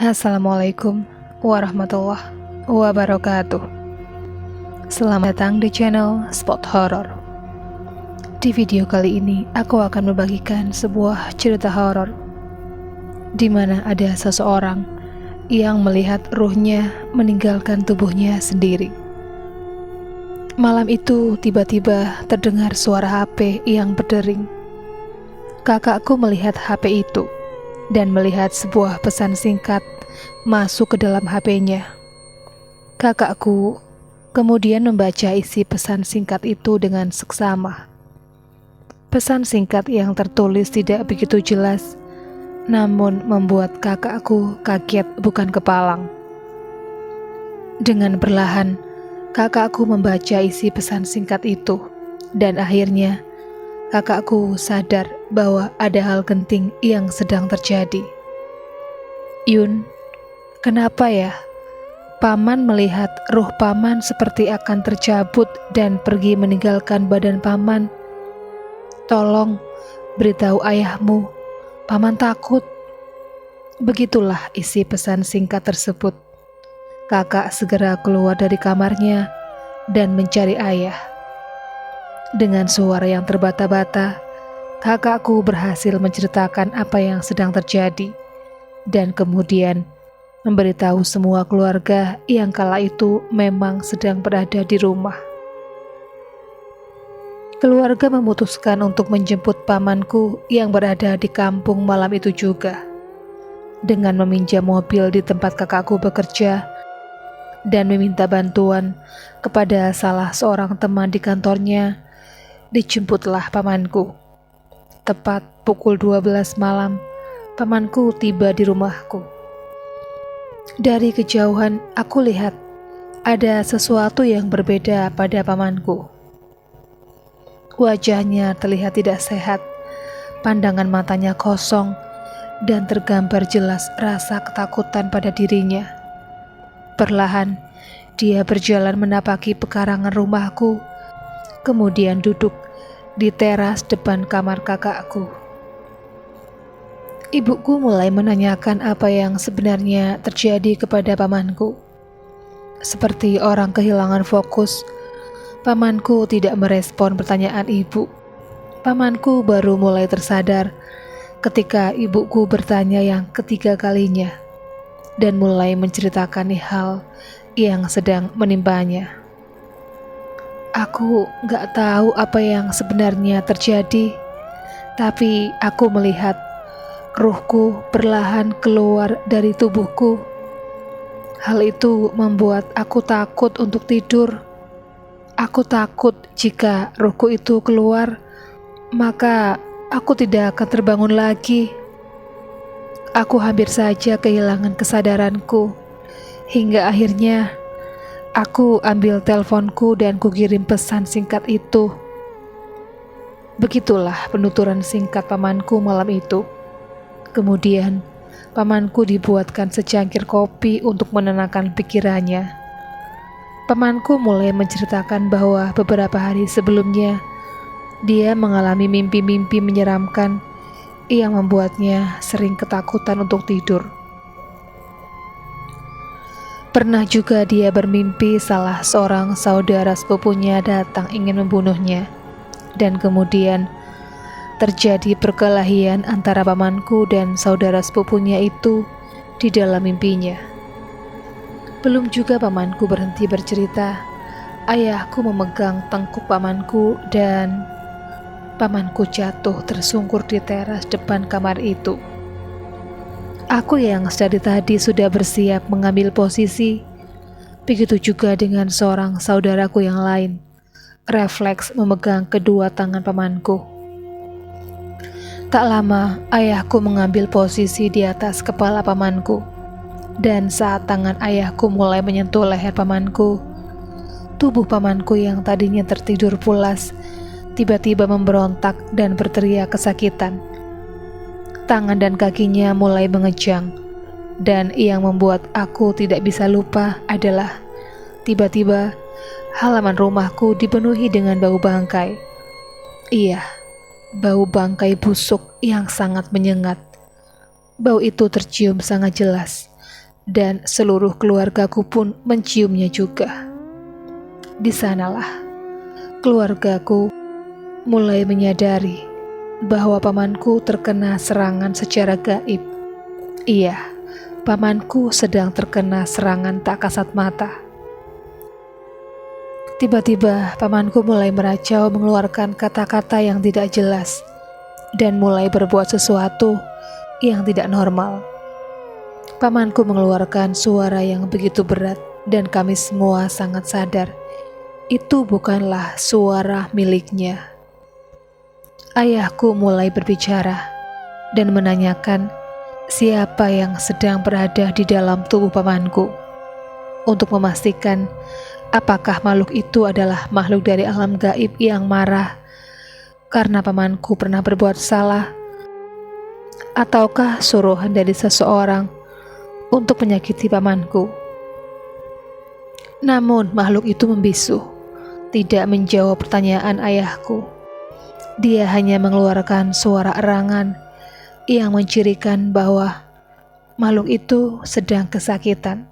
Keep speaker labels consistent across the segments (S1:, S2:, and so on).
S1: Assalamualaikum warahmatullahi wabarakatuh. Selamat datang di channel Spot Horror. Di video kali ini aku akan membagikan sebuah cerita horor di mana ada seseorang yang melihat ruhnya meninggalkan tubuhnya sendiri. Malam itu tiba-tiba terdengar suara HP yang berdering. Kakakku melihat HP itu dan melihat sebuah pesan singkat masuk ke dalam HP-nya. Kakakku kemudian membaca isi pesan singkat itu dengan seksama. Pesan singkat yang tertulis tidak begitu jelas, namun membuat kakakku kaget bukan kepalang. Dengan perlahan, kakakku membaca isi pesan singkat itu, dan akhirnya kakakku sadar bahwa ada hal genting yang sedang terjadi. Yun, kenapa ya? Paman melihat ruh paman seperti akan tercabut dan pergi meninggalkan badan paman. Tolong beritahu ayahmu, paman takut. Begitulah isi pesan singkat tersebut. Kakak segera keluar dari kamarnya dan mencari ayah. Dengan suara yang terbata-bata, kakakku berhasil menceritakan apa yang sedang terjadi dan kemudian memberitahu semua keluarga yang kala itu memang sedang berada di rumah. Keluarga memutuskan untuk menjemput pamanku yang berada di kampung malam itu juga, dengan meminjam mobil di tempat kakakku bekerja dan meminta bantuan kepada salah seorang teman di kantornya. Dijemputlah pamanku. Tepat pukul 12 malam, pamanku tiba di rumahku. Dari kejauhan aku lihat ada sesuatu yang berbeda pada pamanku. Wajahnya terlihat tidak sehat, pandangan matanya kosong, dan tergambar jelas rasa ketakutan pada dirinya. Perlahan, dia berjalan menapaki pekarangan rumahku, kemudian duduk di teras depan kamar kakakku. Ibuku mulai menanyakan apa yang sebenarnya terjadi kepada pamanku. Seperti orang kehilangan fokus, pamanku tidak merespon pertanyaan ibu. Pamanku baru mulai tersadar ketika ibuku bertanya yang ketiga kalinya dan mulai menceritakan hal yang sedang menimpanya. Aku gak tahu apa yang sebenarnya terjadi, tapi aku melihat ruhku perlahan keluar dari tubuhku. Hal itu membuat aku takut untuk tidur. Aku takut jika ruhku itu keluar, maka aku tidak akan terbangun lagi. Aku hampir saja kehilangan kesadaranku, hingga akhirnya aku ambil teleponku dan kukirim pesan singkat itu. Begitulah penuturan singkat pamanku malam itu. Kemudian, pamanku dibuatkan secangkir kopi untuk menenangkan pikirannya. Pamanku mulai menceritakan bahwa beberapa hari sebelumnya, dia mengalami mimpi-mimpi menyeramkan yang membuatnya sering ketakutan untuk tidur. Pernah juga dia bermimpi salah seorang saudara sepupunya datang ingin membunuhnya, dan kemudian terjadi perkelahian antara pamanku dan saudara sepupunya itu di dalam mimpinya. Belum juga pamanku berhenti bercerita, ayahku memegang tengkuk pamanku dan pamanku jatuh tersungkur di teras depan kamar itu. Aku yang dari tadi sudah bersiap mengambil posisi, begitu juga dengan seorang saudaraku yang lain, refleks memegang kedua tangan pamanku. Tak lama, ayahku mengambil posisi di atas kepala pamanku, dan saat tangan ayahku mulai menyentuh leher pamanku, tubuh pamanku yang tadinya tertidur pulas tiba-tiba memberontak dan berteriak kesakitan. Tangan dan kakinya mulai mengejang, dan yang membuat aku tidak bisa lupa adalah tiba-tiba halaman rumahku dipenuhi dengan bau bangkai. Iya, bau bangkai busuk yang sangat menyengat. Bau itu tercium sangat jelas dan seluruh keluargaku pun menciumnya juga. Di sanalah keluargaku mulai menyadari bahwa pamanku terkena serangan secara gaib. Iya, pamanku sedang terkena serangan tak kasat mata. Tiba-tiba pamanku mulai meracau mengeluarkan kata-kata yang tidak jelas dan mulai berbuat sesuatu yang tidak normal. Pamanku mengeluarkan suara yang begitu berat dan kami semua sangat sadar itu bukanlah suara miliknya. Ayahku mulai berbicara dan menanyakan siapa yang sedang berada di dalam tubuh pamanku untuk memastikan apakah makhluk itu adalah makhluk dari alam gaib yang marah karena pamanku pernah berbuat salah, ataukah suruhan dari seseorang untuk menyakiti pamanku. Namun makhluk itu membisu, tidak menjawab pertanyaan ayahku. Dia hanya mengeluarkan suara erangan yang mencirikan bahwa makhluk itu sedang kesakitan.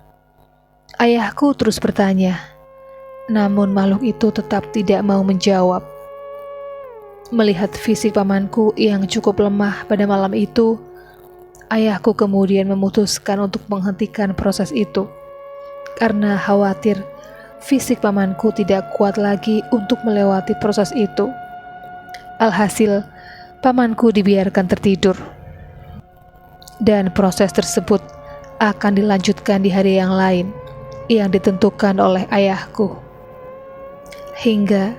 S1: Ayahku terus bertanya, namun makhluk itu tetap tidak mau menjawab. Melihat fisik pamanku yang cukup lemah pada malam itu, ayahku kemudian memutuskan untuk menghentikan proses itu karena khawatir fisik pamanku tidak kuat lagi untuk melewati proses itu. Alhasil, pamanku dibiarkan tertidur dan proses tersebut akan dilanjutkan di hari yang lain yang ditentukan oleh ayahku. Hingga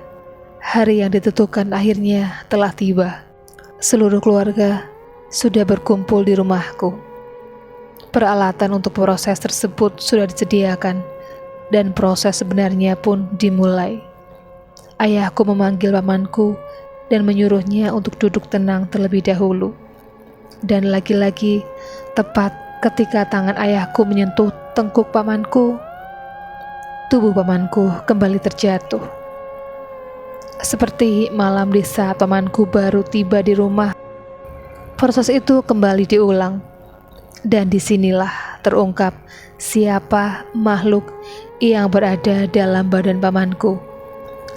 S1: hari yang ditentukan akhirnya telah tiba. Seluruh keluarga sudah berkumpul di rumahku. Peralatan untuk proses tersebut sudah disediakan dan proses sebenarnya pun dimulai. Ayahku memanggil pamanku dan menyuruhnya untuk duduk tenang terlebih dahulu. Dan lagi-lagi tepat ketika tangan ayahku menyentuh tengkuk pamanku, tubuh pamanku kembali terjatuh. Seperti malam di saat pamanku baru tiba di rumah, proses itu kembali diulang. Dan disinilah terungkap siapa makhluk yang berada dalam badan pamanku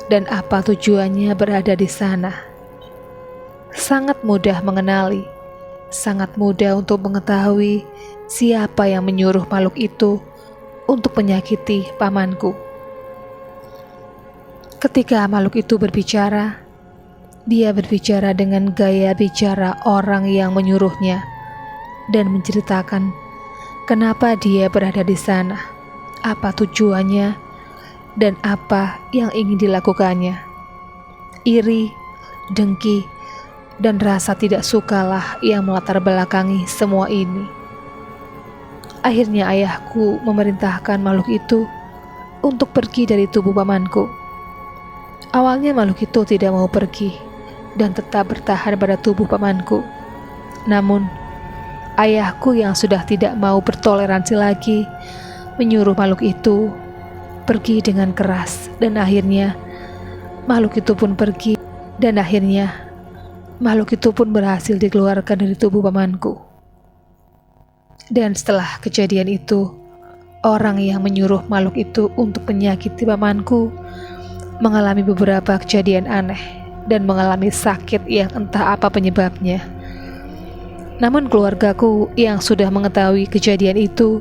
S1: dan apa tujuannya berada di sana. Sangat mudah mengenali, sangat mudah untuk mengetahui siapa yang menyuruh makhluk itu untuk menyakiti pamanku. Ketika makhluk itu berbicara, dia berbicara dengan gaya bicara orang yang menyuruhnya dan menceritakan kenapa dia berada di sana, apa tujuannya, dan apa yang ingin dilakukannya. Iri, dengki, dan rasa tidak sukalah yang melatar belakangi semua ini. Akhirnya ayahku memerintahkan makhluk itu untuk pergi dari tubuh pamanku. Awalnya makhluk itu tidak mau pergi dan tetap bertahan pada tubuh pamanku. Namun, ayahku yang sudah tidak mau bertoleransi lagi menyuruh makhluk itu pergi dengan keras dan akhirnya makhluk itu pun pergi dan akhirnya makhluk itu pun berhasil dikeluarkan dari tubuh pamanku. Dan setelah kejadian itu, orang yang menyuruh makhluk itu untuk menyakiti pamanku mengalami beberapa kejadian aneh dan mengalami sakit yang entah apa penyebabnya. Namun keluargaku yang sudah mengetahui kejadian itu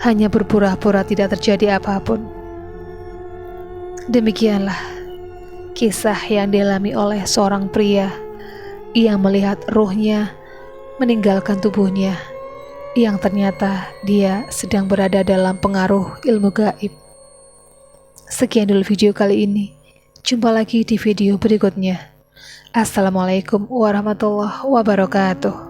S1: hanya berpura-pura tidak terjadi apapun. Demikianlah kisah yang dialami oleh seorang pria yang melihat ruhnya meninggalkan tubuhnya, yang ternyata dia sedang berada dalam pengaruh ilmu gaib. Sekian dulu video kali ini. Jumpa lagi di video berikutnya. Assalamualaikum warahmatullahi wabarakatuh.